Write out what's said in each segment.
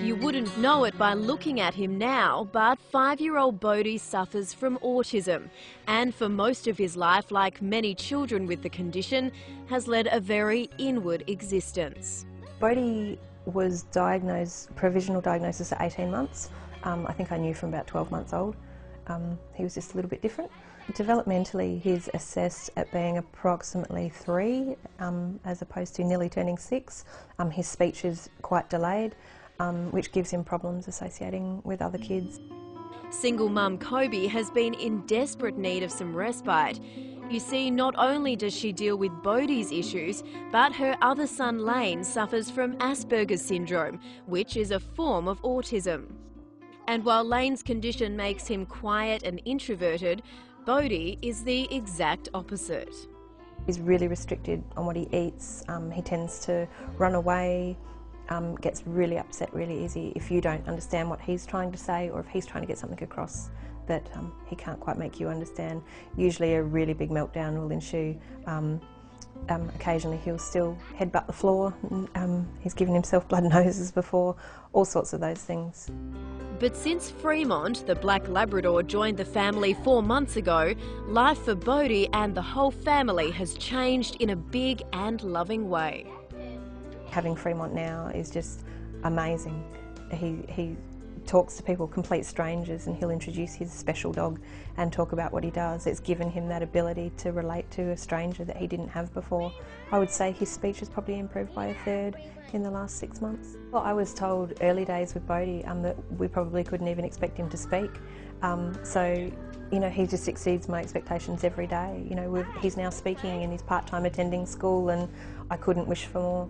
You wouldn't know it by looking at him now, but 5-year-old Bodhi suffers from autism and for most of his life, like many children with the condition, has led a very inward existence. Bodhi was diagnosed, provisional diagnosis at 18 months. I think I knew from about 12 months old. He was just a little bit different. Developmentally, he's assessed at being approximately 3, as opposed to nearly turning 6. His speech is quite delayed, which gives him problems associating with other kids. Single mum Kobe has been in desperate need of some respite. You see, not only does she deal with Bodhi's issues, but her other son Lane suffers from Asperger's syndrome, which is a form of autism. And while Lane's condition makes him quiet and introverted, Bodhi is the exact opposite. He's really restricted on what he eats. He tends to run away, gets really upset really easy if you don't understand what he's trying to say, or if he's trying to get something across that he can't quite make you understand. Usually a really big meltdown will ensue. Occasionally he'll still headbutt the floor. He's given himself blood noses before, all sorts of those things. But since Fremont, the black labrador, joined the family 4 months ago, life for Bodhi and the whole family has changed in a big and loving way. Having Fremont now is just amazing. He talks to people, complete strangers, and he'll introduce his special dog and talk about what he does. It's given him that ability to relate to a stranger that he didn't have before. I would say his speech has probably improved by 1/3 in the last 6 months. Well, I was told early days with Bodhi that we probably couldn't even expect him to speak. So, you know, he just exceeds my expectations every day. You know, he's now speaking and he's part-time attending school, and I couldn't wish for more.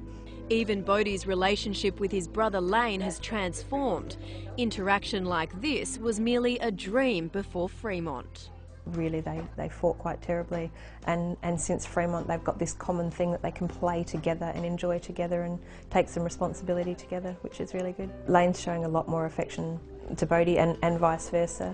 Even Bodhi's relationship with his brother Lane has transformed. Interaction like this was merely a dream before Fremont. Really, they fought quite terribly, and since Fremont they've got this common thing that they can play together and enjoy together and take some responsibility together, which is really good. Lane's showing a lot more affection to Bodhi and vice versa.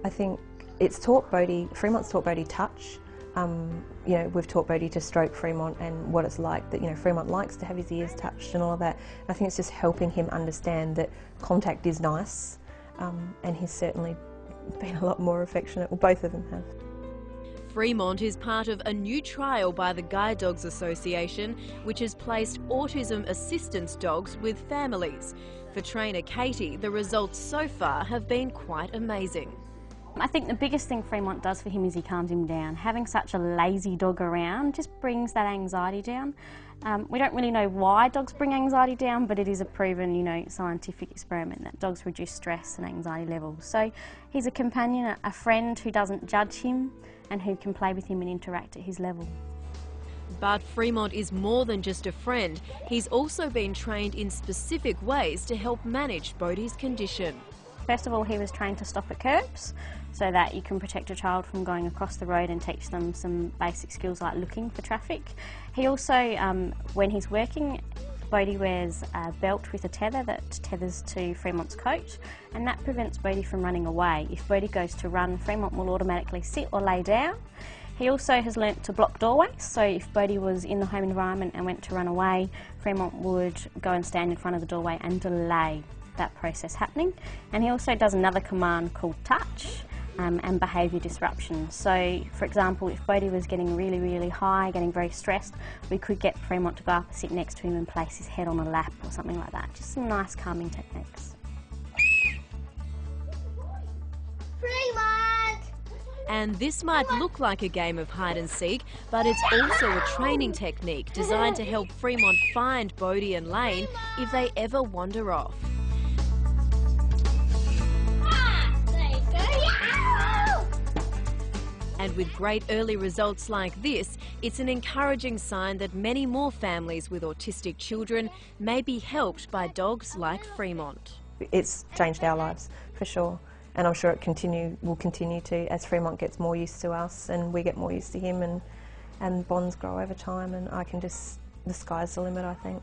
I think it's taught Bodhi, Fremont's taught Bodhi touch. You know, we've taught Bodhi to stroke Fremont and what it's like, that, you know, Fremont likes to have his ears touched and all of that. I think it's just helping him understand that contact is nice, and he's certainly been a lot more affectionate. Well, both of them have. Fremont is part of a new trial by the Guide Dogs Association, which has placed autism assistance dogs with families. For trainer Katie, the results so far have been quite amazing. I think the biggest thing Fremont does for him is he calms him down. Having such a lazy dog around just brings that anxiety down. We don't really know why dogs bring anxiety down, but it is a proven, you know, scientific experiment that dogs reduce stress and anxiety levels. So he's a companion, a friend who doesn't judge him and who can play with him and interact at his level. But Fremont is more than just a friend. He's also been trained in specific ways to help manage Bodhi's condition. First of all, he was trained to stop at curbs so that you can protect a child from going across the road and teach them some basic skills like looking for traffic. He also, when he's working, Bodhi wears a belt with a tether that tethers to Fremont's coat, and that prevents Bodhi from running away. If Bodhi goes to run, Fremont will automatically sit or lay down. He also has learnt to block doorways, so if Bodhi was in the home environment and went to run away, Fremont would go and stand in front of the doorway and delay that process happening. And he also does another command called touch and behaviour disruption. So, for example, if Bodhi was getting really, really high, getting very stressed, we could get Fremont to go up and sit next to him and place his head on a lap or something like that. Just some nice calming techniques. Fremont! And this might look like a game of hide and seek, but it's also a training technique designed to help Fremont find Bodhi and Lane if they ever wander off. And with great early results like this, it's an encouraging sign that many more families with autistic children may be helped by dogs like Fremont. It's changed our lives, for sure. And I'm sure it will continue to, as Fremont gets more used to us and we get more used to him, and bonds grow over time, and the sky's the limit, I think.